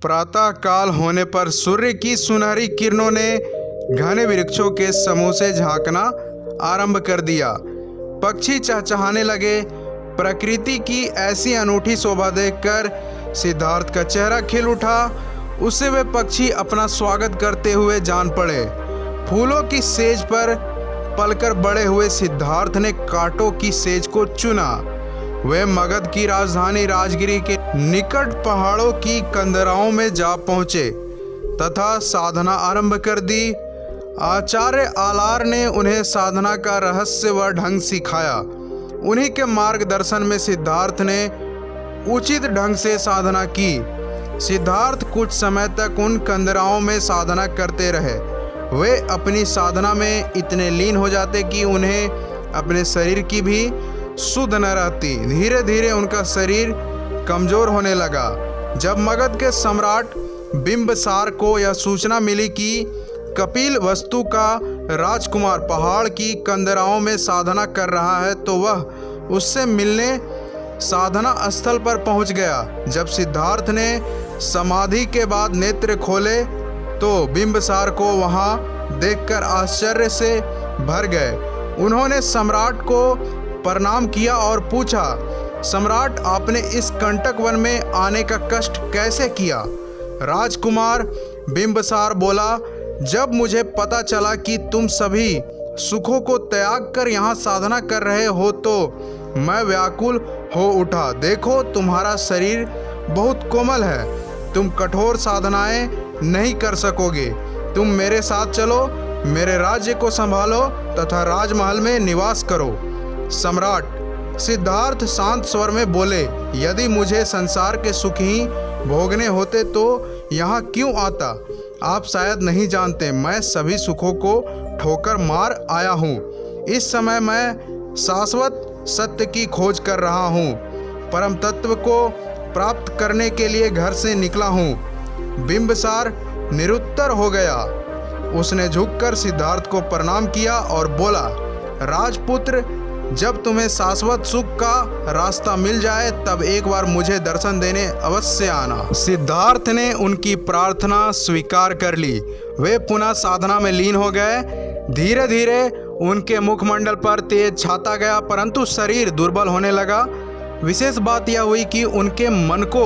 प्रातः काल होने पर सूर्य की सुनहरी किरणों ने घने वृक्षों के समूह से झांकना आरंभ कर दिया। पक्षी चहचहाने लगे। प्रकृति की ऐसी अनूठी शोभा देखकर सिद्धार्थ का चेहरा खिल उठा। उससे वे पक्षी अपना स्वागत करते हुए जान पड़े। फूलों की सेज पर पलकर बड़े हुए सिद्धार्थ ने कांटों की सेज को चुना। वे मगध की राजधानी राजगिरी के निकट पहाड़ों की कंदराओं में जा पहुंचे तथा साधना आरंभ कर दी। आचार्य आलार ने उन्हें साधना का रहस्य व ढंग सिखाया। उन्हीं के मार्गदर्शन में सिद्धार्थ ने उचित ढंग से साधना की। सिद्धार्थ कुछ समय तक उन कंदराओं में साधना करते रहे। वे अपनी साधना में इतने लीन हो जाते कि उन्हें अपने शरीर की भी सुध न रहती। धीरे धीरे उनका शरीर कमजोर होने लगा। जब मगध के सम्राट बिंबसार को यह सूचना मिली कि कपिल वस्तु का राजकुमार पहाड़ की कंदराओं में साधना कर रहा है, तो वह उससे मिलने साधना स्थल पर पहुंच गया। जब सिद्धार्थ ने समाधि के बाद नेत्र खोले तो बिंबसार को वहां देखकर आश्चर्य से भर गए। उन्होंने सम्राट को प्रणाम किया और पूछा, सम्राट, आपने इस कंटक वन में आने का कष्ट कैसे किया? राजकुमार बिंबसार बोला, जब मुझे पता चला कि तुम सभी सुखों को त्याग कर यहाँ साधना कर रहे हो तो मैं व्याकुल हो उठा। देखो, तुम्हारा शरीर बहुत कोमल है। तुम कठोर साधनाएं नहीं कर सकोगे। तुम मेरे साथ चलो, मेरे राज्य को संभालो तथा राजमहल में निवास करो। सम्राट सिद्धार्थ शांत स्वर में बोले, यदि मुझे संसार के सुख ही भोगने होते तो यहाँ क्यों आता? आप शायद नहीं जानते, मैं सभी सुखों को ठोकर मार आया हूँ। इस समय मैं शाश्वत सत्य की खोज कर रहा हूँ। परम तत्व को प्राप्त करने के लिए घर से निकला हूँ। बिंबसार निरुत्तर हो गया। उसने झुककर सिद्धार्थ को प्रणाम किया और बोला, राजपुत्र, जब तुम्हें शाश्वत सुख का रास्ता मिल जाए तब एक बार मुझे दर्शन देने अवश्य आना। सिद्धार्थ ने उनकी प्रार्थना स्वीकार कर ली। वे पुनः साधना में लीन हो गए। धीरे धीरे उनके मुखमंडल पर तेज छाता गया, परंतु शरीर दुर्बल होने लगा। विशेष बात यह हुई कि उनके मन को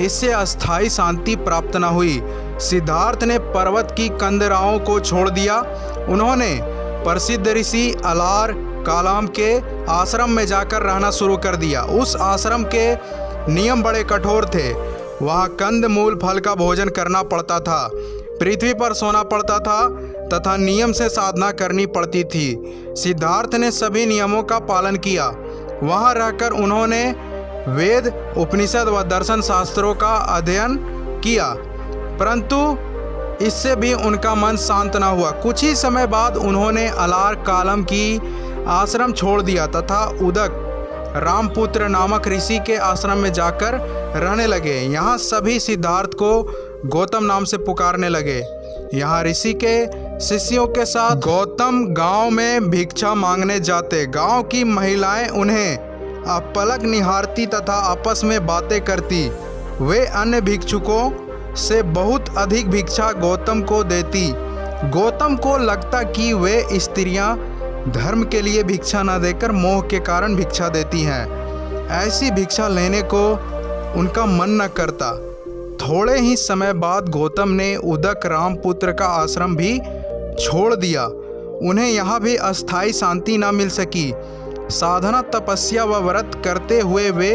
इससे अस्थायी शांति प्राप्त न हुई। सिद्धार्थ ने पर्वत की कंदराओं को छोड़ दिया। उन्होंने प्रसिद्ध ऋषि अलार कालाम के आश्रम में जाकर रहना शुरू कर दिया। उस आश्रम के नियम बड़े कठोर थे। वहाँ कंद मूल फल का भोजन करना पड़ता था, पृथ्वी पर सोना पड़ता था तथा नियम से साधना करनी पड़ती थी। सिद्धार्थ ने सभी नियमों का पालन किया। वहाँ रहकर उन्होंने वेद, उपनिषद व दर्शन शास्त्रों का अध्ययन किया, परंतु इससे भी उनका मन शांत न हुआ। कुछ ही समय बाद उन्होंने अलार कालम की आश्रम छोड़ दिया तथा उदक रामपुत्र नामक ऋषि के आश्रम में जाकर रहने लगे। यहाँ सभी सिद्धार्थ को गौतम नाम से पुकारने लगे। यहाँ ऋषि के शिष्यों के साथ गौतम गांव में भिक्षा मांगने जाते। गांव की महिलाएं उन्हें अपलक निहारती तथा आपस में बातें करती। वे अन्य भिक्षुकों से बहुत अधिक भिक्षा गौतम को देती। गौतम को लगता कि वे स्त्रियां धर्म के लिए भिक्षा न देकर मोह के कारण भिक्षा देती हैं। ऐसी भिक्षा लेने को उनका मन न करता। थोड़े ही समय बाद गौतम ने उदक रामपुत्र का आश्रम भी छोड़ दिया। उन्हें यहाँ भी अस्थायी शांति न मिल सकी। साधना, तपस्या व व्रत करते हुए वे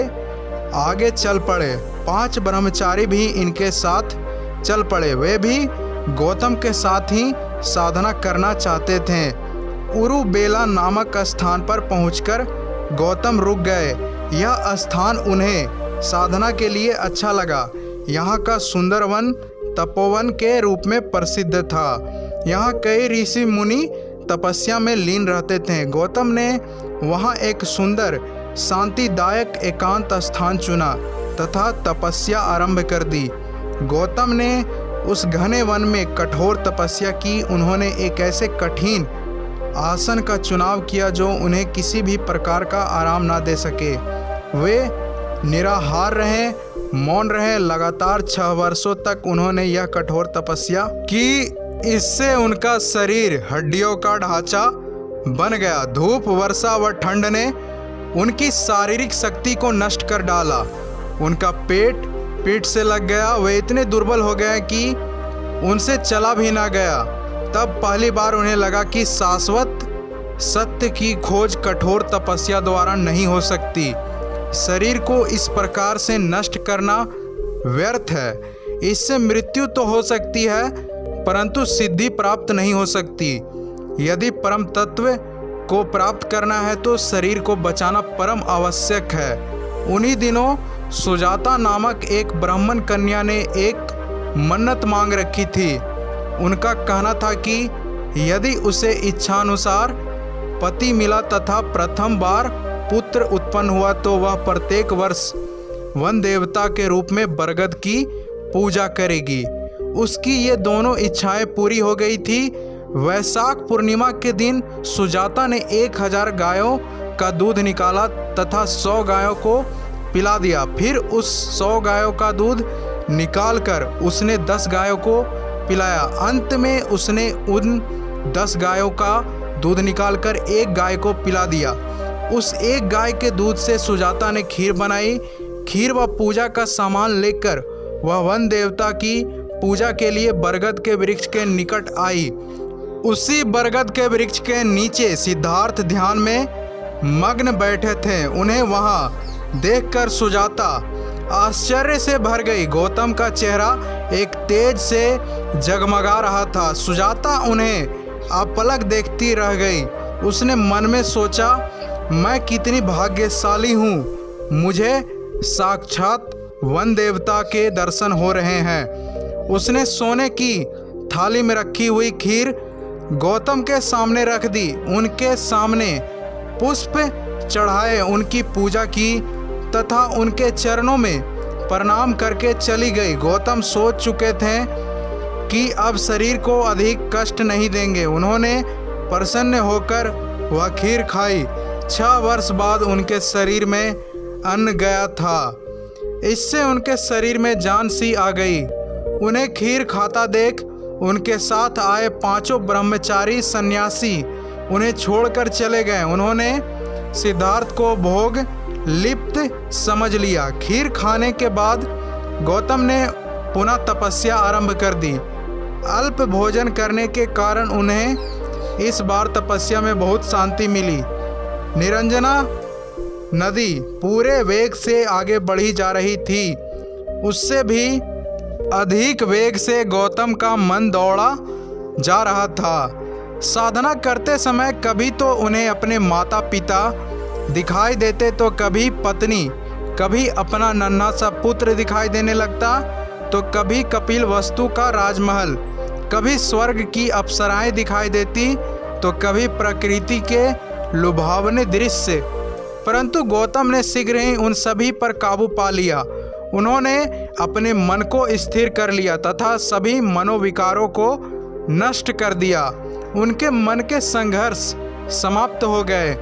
आगे चल पड़े। 5 ब्रह्मचारी भी इनके साथ चल पड़े। वे भी गौतम के साथ ही साधना करना चाहते थे। उरुबेला नामक स्थान पर पहुंचकर गौतम रुक गए। यह स्थान उन्हें साधना के लिए अच्छा लगा। यहाँ का सुंदर वन तपोवन के रूप में प्रसिद्ध था। यहाँ कई ऋषि मुनि तपस्या में लीन रहते थे। गौतम ने वहाँ एक सुंदर शांतिदायक एकांत स्थान चुना तथा तपस्या आरंभ कर दी। गौतम ने उस घने वन में कठोर तपस्या की। उन्होंने एक ऐसे कठिन आसन का चुनाव किया जो उन्हें किसी भी प्रकार का आराम ना दे सके। वे निराहार रहे मौन रहे। लगातार 6 वर्षों तक उन्होंने यह कठोर तपस्या की। इससे उनका शरीर हड्डियों का ढांचा बन गया। धूप, वर्षा व ठंड ने उनकी शारीरिक शक्ति को नष्ट कर डाला। उनका पेट पीठ से लग गया। वे इतने दुर्बल हो गए कि उनसे चला भी ना गया। तब पहली बार उन्हें लगा कि शाश्वत सत्य की खोज कठोर तपस्या द्वारा नहीं हो सकती। शरीर को इस प्रकार से नष्ट करना व्यर्थ है। इससे मृत्यु तो हो सकती है, परंतु सिद्धि प्राप्त नहीं हो सकती। यदि परम तत्व को प्राप्त करना है तो शरीर को बचाना परम आवश्यक है। उन्हीं दिनों सुजाता नामक एक ब्राह्मण कन्या ने एक मन्नत मांग रखी थी। उनका कहना था कि यदि उसे इच्छानुसार पति मिला तथा प्रथम बार पुत्र उत्पन्न हुआ तो वह प्रत्येक वर्ष वन देवता के रूप में बरगद की पूजा करेगी। उसकी ये दोनों इच्छाएं पूरी हो गई थी। वैशाख पूर्णिमा के दिन सुजाता ने 1000 गायों का दूध निकाला तथा 100 गायों को पिला दिया। फिर उस 100 गायों का दूध निकालकर उसने 10 गायों को पिलाया। अंत में उसने उन 10 गायों का दूध निकालकर एक गाय को पिला दिया। उस एक गाय के दूध से सुजाता ने खीर बनाई। खीर व पूजा का सामान लेकर वह वन देवता की पूजा के लिए बरगद के वृक्ष के निकट आई। उसी बरगद के वृक्ष के नीचे सिद्धार्थ ध्यान में मग्न बैठे थे। उन्हें वहां देखकर सुजाता आश्चर्य से भर गई। गौतम का चेहरा एक तेज से जगमगा रहा था। सुजाता उन्हें अपलक देखती रह गई। उसने मन में सोचा, मैं कितनी भाग्यशाली हूँ, मुझे साक्षात वन देवता के दर्शन हो रहे हैं। उसने सोने की थाली में रखी हुई खीर गौतम के सामने रख दी। उनके सामने पुष्प चढ़ाए, उनकी पूजा की तथा उनके चरणों में प्रणाम करके चली गई। गौतम सोच चुके थे कि अब शरीर को अधिक कष्ट नहीं देंगे। उन्होंने प्रसन्न होकर वह खीर खाई। 6 वर्ष बाद उनके शरीर में अन्न गया था। इससे उनके शरीर में जान सी आ गई। उन्हें खीर खाता देख उनके साथ आए 5 ब्रह्मचारी सन्यासी उन्हें छोड़कर चले गए। उन्होंने सिद्धार्थ को भोग लिप्त समझ लिया। खीर खाने के बाद गौतम ने पुनः तपस्या आरंभ कर दी। अल्प भोजन करने के कारण उन्हें इस बार तपस्या में बहुत शांति मिली। निरंजना नदी पूरे वेग से आगे बढ़ी जा रही थी। उससे भी अधिक वेग से गौतम का मन दौड़ा जा रहा था। साधना करते समय कभी तो उन्हें अपने माता पिता दिखाई देते तो कभी पत्नी, कभी अपना नन्हा सा पुत्र दिखाई देने लगता तो कभी कपिल वस्तु का राजमहल, कभी स्वर्ग की अप्सराएं दिखाई देती तो कभी प्रकृति के लुभावने दृश्य। परंतु गौतम ने शीघ्र ही उन सभी पर काबू पा लिया। उन्होंने अपने मन को स्थिर कर लिया तथा सभी मनोविकारों को नष्ट कर दिया। उनके मन के संघर्ष समाप्त हो गए।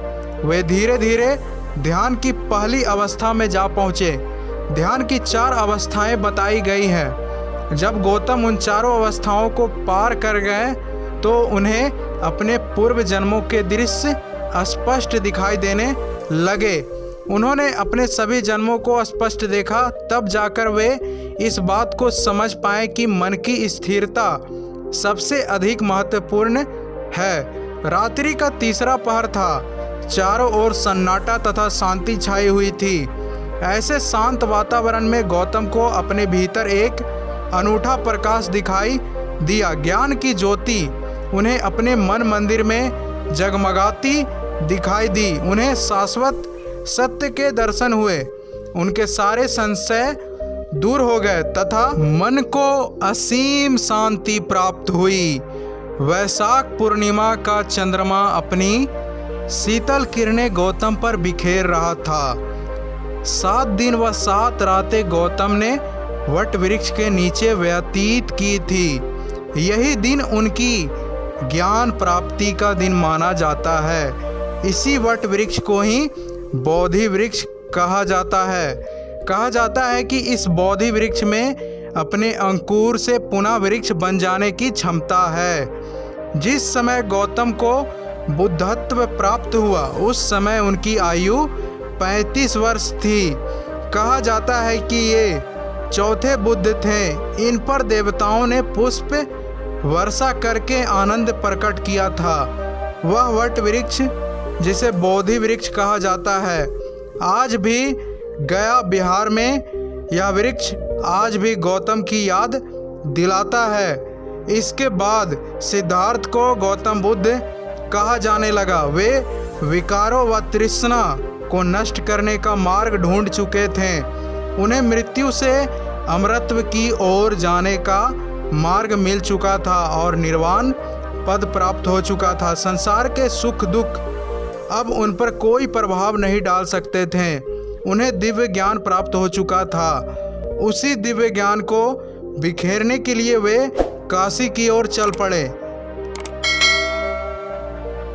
वे धीरे धीरे ध्यान की पहली अवस्था में जा पहुँचे। ध्यान की 4 अवस्थाएं बताई गई हैं। जब गौतम उन चारों अवस्थाओं को पार कर गए तो उन्हें अपने पूर्व जन्मों के दृश्य स्पष्ट दिखाई देने लगे। उन्होंने अपने सभी जन्मों को स्पष्ट देखा। तब जाकर वे इस बात को समझ पाए कि मन की स्थिरता सबसे अधिक महत्वपूर्ण है। रात्रि का तीसरा पहर था। चारों ओर सन्नाटा तथा शांति छाई हुई थी। ऐसे शांत वातावरण में गौतम को अपने भीतर एक अनूठा प्रकाश दिखाई दिया। ज्ञान की ज्योति उन्हें अपने मन मंदिर में जगमगाती दिखाई दी। उन्हें शाश्वत सत्य के दर्शन हुए। उनके सारे संशय दूर हो गए तथा मन को असीम शांति प्राप्त हुई। वैशाख पूर्णिमा का चंद्रमा अपनी शीतल किरणें गौतम पर बिखेर रहा था। 7 दिन व 7 रातें गौतम ने वट वृक्ष के नीचे व्यतीत की थी। यही दिन उनकी ज्ञान प्राप्ति का दिन माना जाता है। इसी वट वृक्ष को ही बोधि वृक्ष कहा जाता है। कहा जाता है कि इस बोधि वृक्ष में अपने अंकुर से पुनः वृक्ष बन जाने की क्षमता है। जिस समय गौतम को बुद्धत्व प्राप्त हुआ उस समय उनकी आयु 35 वर्ष थी। कहा जाता है कि ये चौथे बुद्ध थे। इन पर देवताओं ने पुष्प वर्षा करके आनंद प्रकट किया था। वह वट वृक्ष जिसे बोधि वृक्ष कहा जाता है, आज भी गया बिहार में यह वृक्ष आज भी गौतम की याद दिलाता है। इसके बाद सिद्धार्थ को गौतम बुद्ध कहा जाने लगा। वे विकारों व तृष्णा को नष्ट करने का मार्ग ढूंढ चुके थे। उन्हें मृत्यु से अमरत्व की ओर जाने का मार्ग मिल चुका था और निर्वाण पद प्राप्त हो चुका था। संसार के सुख दुख अब उन पर कोई प्रभाव नहीं डाल सकते थे। उन्हें दिव्य ज्ञान प्राप्त हो चुका था। उसी दिव्य ज्ञान को बिखेरने के लिए वे काशी की ओर चल पड़े।